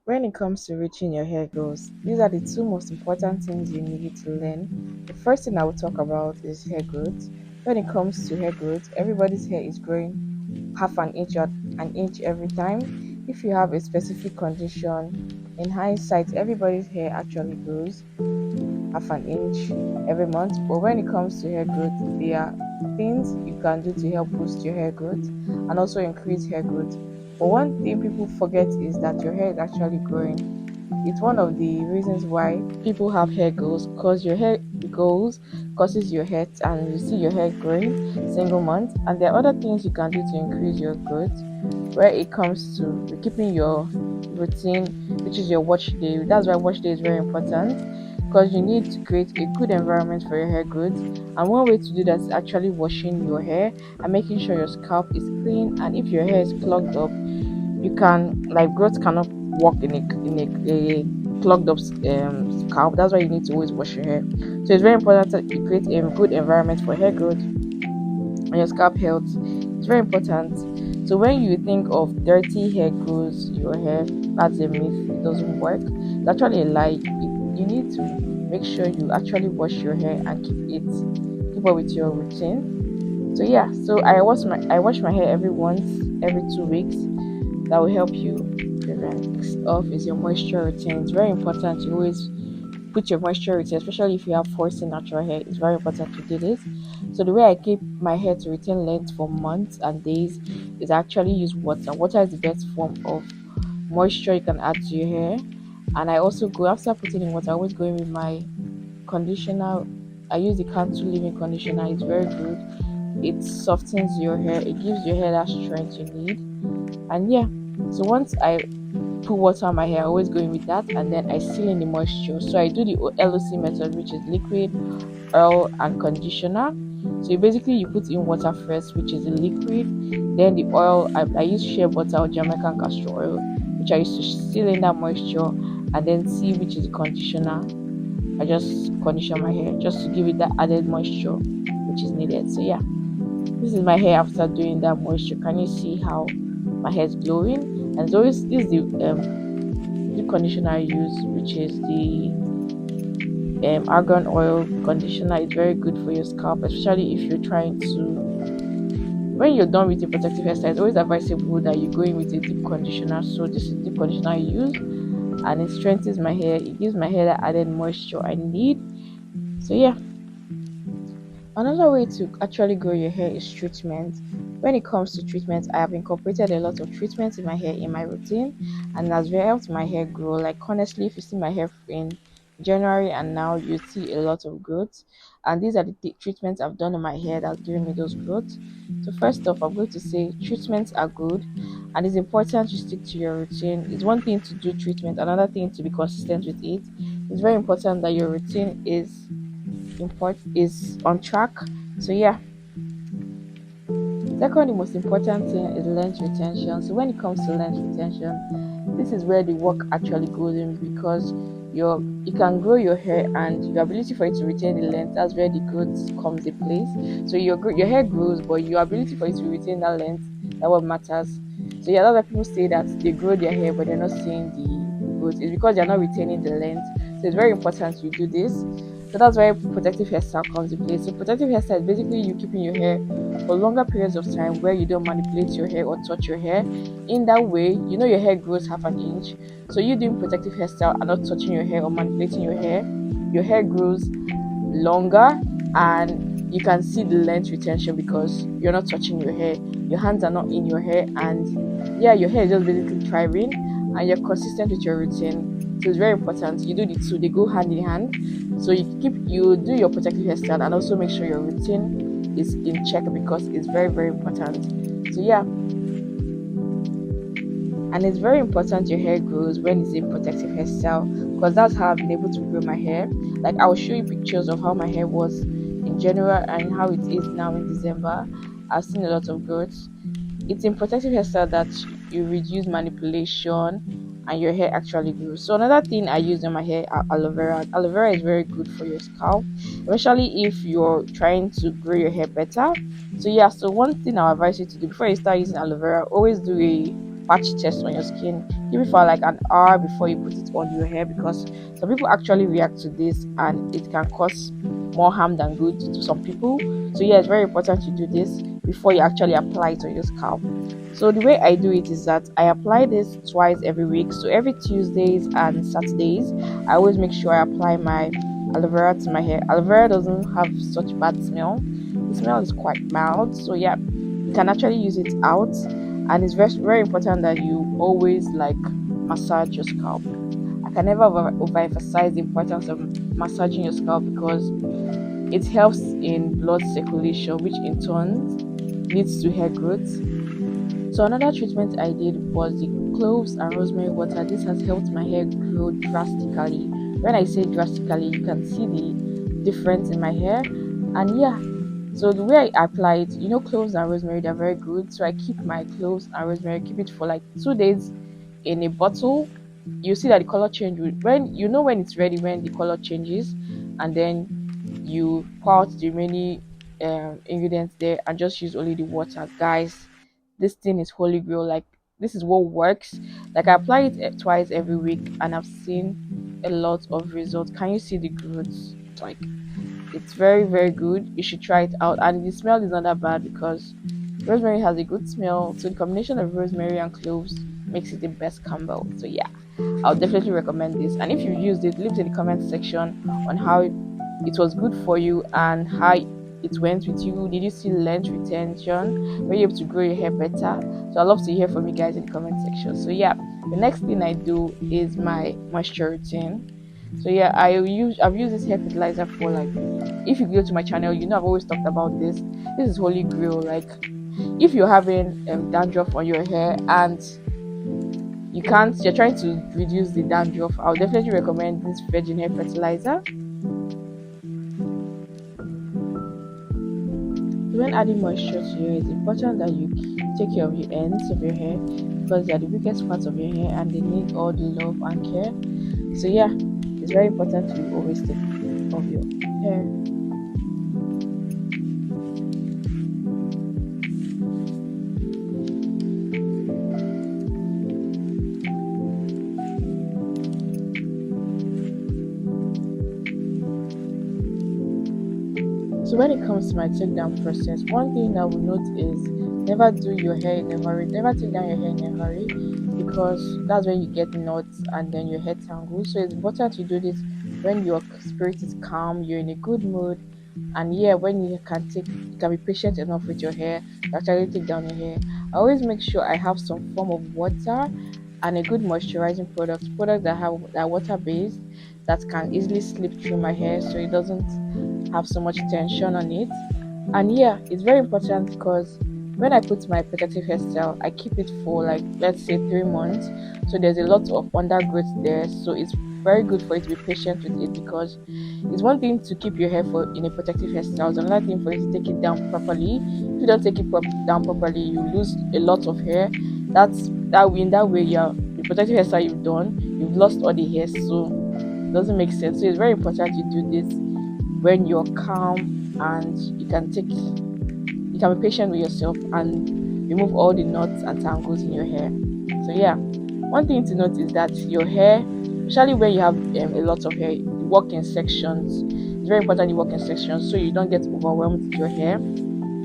When it comes to reaching your hair goals, these are the two most important things you need to learn. The first thing I will talk about is hair growth. When it comes to hair growth, everybody's hair is growing half an inch or an inch every time. If you have a specific condition, in hindsight, everybody's hair actually grows half an inch every month. But when it comes to hair growth, there are things you can do to help boost your hair growth and also increase hair growth. But one thing people forget is that your hair is actually growing. It's one of the reasons why people have hair goals, because your hair goals causes your hair and you see your hair growing single month. And there are other things you can do to increase your growth where it comes to keeping your routine, which is your watch day. That's why watch day is very important, because you need to create a good environment for your hair growth. And one way to do that is actually washing your hair and making sure your scalp is clean. And if your hair is clogged up, you can, like, growth cannot work in a clogged up scalp. That's why you need to always wash your hair. So it's very important that you create a good environment for hair growth and your scalp health. It's very important. So when you think of dirty hair grows your hair, that's a myth. It doesn't work. It's actually a lie. You need to make sure you actually wash your hair and keep up with your routine. So yeah, so I wash my hair every once every 2 weeks. That will help you prevent. Next off is your moisture routine. It's very important to always put your moisture routine, especially if you have forced natural hair. It's very important to do this. So the way I keep my hair to retain length for months and days is I actually use water. Water is the best form of moisture you can add to your hair. And I also go, after putting in water, I always go in with my conditioner. I use the Cantu Living conditioner. It's very good. It softens your hair. It gives your hair that strength you need. And yeah, so once I put water on my hair, I always go in with that, and then I seal in the moisture. So I do the LOC method, which is liquid, oil, and conditioner. So you put in water first, which is the liquid, then the oil. I use shea butter or Jamaican castor oil, which I used to seal in that moisture, and then see, which is the conditioner. I just condition my hair just to give it that added moisture which is needed. So yeah, this is my hair after doing that moisture. Can you see how my hair is glowing? And so this is the conditioner I use, which is the argan oil conditioner. It's very good for your scalp, especially if you're trying to, when you're done with the protective hairstyle, it's always advisable that you go in with a deep conditioner. So this is the conditioner I use, and it strengthens my hair. It gives my hair that added moisture I need. So yeah, another way to actually grow your hair is treatment. When it comes to treatment, I have incorporated a lot of treatments in my hair in my routine, and that's very helped my hair grow. Like, honestly, if you see my hair in January and now, you see a lot of growth. And these are the treatments I've done on my hair that's giving me those growth. So first off, I'm going to say treatments are good, and it's important you stick to your routine. It's one thing to do treatment, another thing to be consistent with it. It's very important that your routine is on track. So yeah, second, the most important thing is length retention. So when it comes to length retention, this is where the work actually goes in, because you can grow your hair, and your ability for it to retain the length, that's where the growth comes in place. So your hair grows, but your ability for it to retain that length, that's what matters. So yeah, a lot of people say that they grow their hair but they're not seeing the growth. It's because they're not retaining the length. So it's very important you do this. So that's where protective hairstyle comes in place. So protective hairstyle is basically you keeping your hair for longer periods of time, where you don't manipulate your hair or touch your hair. In that way, your hair grows half an inch. So you doing protective hairstyle and not touching your hair or manipulating your hair grows longer, and you can see the length retention because you're not touching your hair. Your hands are not in your hair, and yeah, your hair is just basically thriving, and you're consistent with your routine. So it's very important you do the two, they go hand in hand. So you do your protective hairstyle and also make sure your routine is in check, because it's very, very important. So yeah, and it's very important your hair grows when it's in protective hairstyle, because that's how I've been able to grow my hair. Like, I will show you pictures of how my hair was in January and how it is now in December. I've seen a lot of growth. It's in protective hairstyle that you reduce manipulation and your hair actually grows. So another thing I use on my hair are aloe vera. Aloe vera is very good for your scalp, especially if you're trying to grow your hair better. So yeah, so one thing I'll advise you to do before you start using aloe vera, always do a patch test on your skin. Give it for like an hour before you put it on your hair, because some people actually react to this and it can cause more harm than good to some people. So yeah, it's very important to do this before you actually apply it on your scalp. So the way I do it is that I apply this twice every week. So every Tuesdays and Saturdays, I always make sure I apply my aloe vera to my hair. Aloe vera doesn't have such bad smell. The smell is quite mild. So yeah, you can actually use it out, and it's very very important that you always like massage your scalp. I can never overemphasize the importance of massaging your scalp, because it helps in blood circulation, which in turn leads to hair growth. So another treatment I did was the cloves and rosemary water. This has helped my hair grow drastically. When I say drastically, you can see the difference in my hair. And yeah, so the way I apply it, cloves and rosemary, they're very good. So I keep my cloves and rosemary, keep it for like 2 days in a bottle. You see that the color change when when it's ready, when the color changes, and then you pour out the remaining ingredients there and just use only the water. Guys, this thing is holy grail. Like, this is what works. Like, I apply it twice every week and I've seen a lot of results. Can you see the growth? Like, it's very very good. You should try it out. And the smell is not that bad, because rosemary has a good smell, so the combination of rosemary and cloves makes it the best combo. So yeah, I'll definitely recommend this. And if you've used it, leave it in the comment section on how it was good for you and how it went with you. Did you see length retention? Were you able to grow your hair better? So I'd love to hear from you guys in the comment section. So yeah, the next thing I do is my moisture routine. So yeah, I've used this hair fertilizer for, like, if you go to my channel, I've always talked about this. This is holy grail. Like, if you're having dandruff on your hair and you're trying to reduce the dandruff, I'll definitely recommend this virgin hair fertilizer. When adding moisture to your hair, it's important that you take care of your ends of your hair, because they are the weakest parts of your hair and they need all the love and care. So yeah, it's very important to always take care of your hair. So when it comes to my takedown process, one thing I will note is never do your hair in a hurry. Never take down your hair in a hurry, because that's when you get knots and then your hair tangles. So it's important to do this when your spirit is calm, you're in a good mood, and yeah, when you can be patient enough with your hair to actually take down your hair. I always make sure I have some form of water and a good moisturizing product that are water based, that can easily slip through my hair so it doesn't have so much tension on it. And yeah, it's very important, because when I put my protective hairstyle, I keep it for, like, let's say 3 months. So there's a lot of undergrowth there, so it's very good for you to be patient with it, because it's one thing to keep your hair for in a protective hairstyle, it's another thing for you to take it down properly. If you don't take it down properly, you lose a lot of hair. In that way, the protective hairstyle you've lost all the hair, so it doesn't make sense. So it's very important you do this when you're calm, and you can be patient with yourself and remove all the knots and tangles in your hair. So yeah, one thing to note is that your hair, especially when you have a lot of hair, you work in sections. It's very important you work in sections so you don't get overwhelmed with your hair.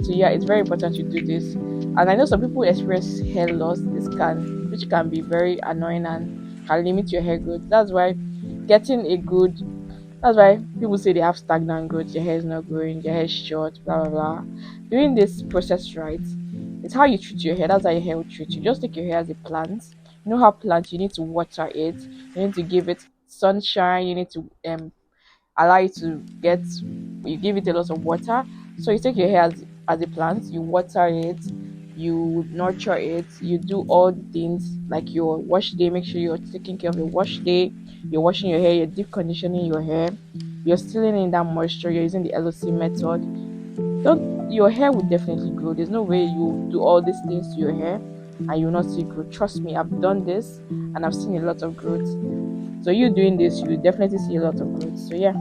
So yeah, it's very important you do this. And I know some people experience hair loss, which can be very annoying and can limit your hair growth. Getting a good that's why people say they have stagnant growth, your hair is not growing, your hair is short, blah blah blah. Doing this process right, it's how you treat your hair. That's how your hair will treat you. Just take your hair as a plant. You know how plant, you need to water it, you need to give it sunshine, you need to allow it to get, you give it a lot of water. So you take your hair as a plant, you water it, you nurture it, you do all the things like your wash day. Make sure you're taking care of your wash day, you're washing your hair, you're deep conditioning your hair, you're stealing in that moisture, you're using the LOC method. Don't Your hair will definitely grow. There's no way you do all these things to your hair and you'll not see growth. Trust me, I've done this and I've seen a lot of growth. So you doing this, you will definitely see a lot of growth. So yeah,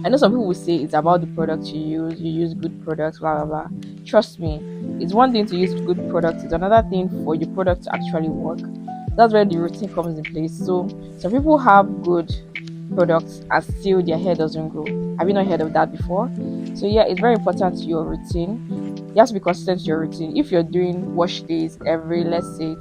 I know some people will say it's about the product you use good products, blah blah blah. Trust me, It's one thing to use good products, it's another thing for your product to actually work. That's where the routine comes in place. So some people have good products and still their hair doesn't grow. Have you not heard of that before? So yeah, it's very important to your routine. You have to be consistent to your routine. If you're doing wash days every, let's say,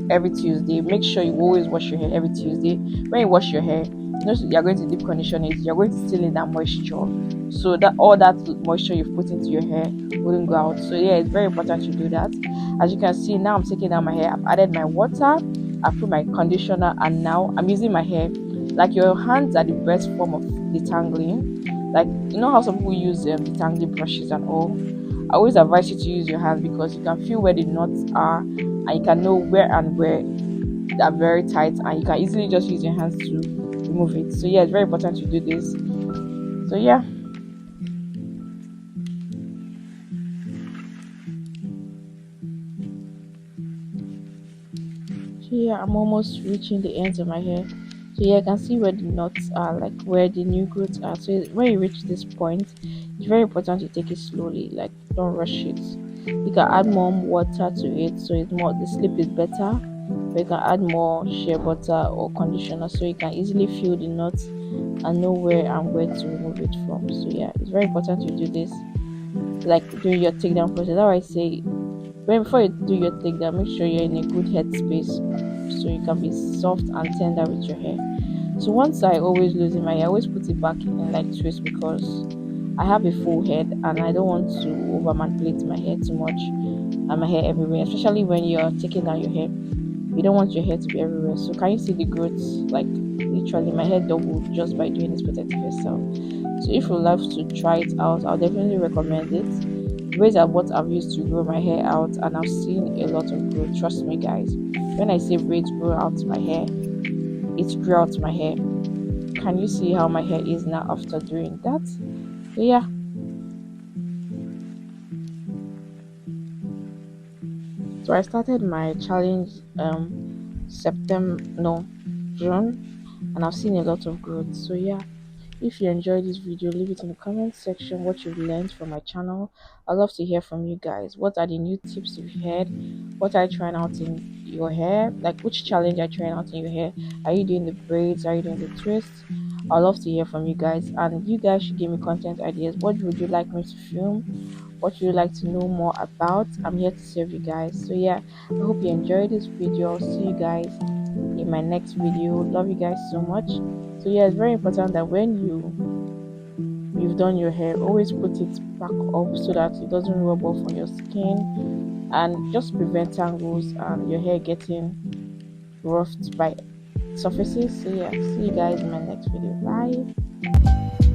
every Tuesday, make sure you always wash your hair every Tuesday. When you wash your hair, you know you're going to deep condition it, you're going to still in that moisture. So that all that moisture you've put into your hair wouldn't go out. So yeah, it's very important to do that. As you can see, now I'm taking out my hair. I've added my water, I put my conditioner, and now I'm using my hair. Like your hands are the best form of detangling. Like you know how some people use detangling brushes and all. I always advise you to use your hands because you can feel where the knots are and you can know where they are very tight, and you can easily just use your hands to remove it. So yeah, it's very important to do this. So yeah. So yeah, I'm almost reaching the ends of my hair. So yeah, I can see where the knots are, like where the new growths are. So when you reach this point, it's very important to take it slowly, like don't rush it. You can add more water to it so it's more the sleep is better. Or you can add more shea butter or conditioner so you can easily feel the knots and know where and where to remove it from. So yeah, it's very important to do this like during your takedown process. How I say when before you do your takedown, make sure you're in a good headspace so you can be soft and tender with your hair. So once I always lose in my hair, I always put it back in like twist because I have a full head and I don't want to over manipulate my hair too much and my hair everywhere, especially when you're taking down your hair. You don't want your hair to be everywhere. So can you see the growth? Like literally my hair doubled just by doing this protective hairstyle. So if you love to try it out, I'll definitely recommend it. The ways are what I've used to grow my hair out and I've seen a lot of growth. Trust me guys. When I say braids grow out my hair, it grew out my hair. Can you see how my hair is now after doing that? So yeah. So I started my challenge September no June and I've seen a lot of growth. So yeah, if you enjoyed this video, leave it in the comment section what you've learned from my channel. I'd love to hear from you guys. What are the new tips you've heard? What are you trying out in your hair? Like which challenge are you trying out in your hair? Are you doing the braids? Are you doing the twists? I'd love to hear from you guys, and you guys should give me content ideas. What would you like me to film? What would you like to know more about? I'm here to serve you guys. So yeah, I hope you enjoyed this video. I'll see you guys in my next video. Love you guys so much. So yeah, it's very important that when you've done your hair, always put it back up so that it doesn't rub off on your skin and just prevent tangles and your hair getting roughed by surfaces. So yeah, see you guys in my next video. Bye.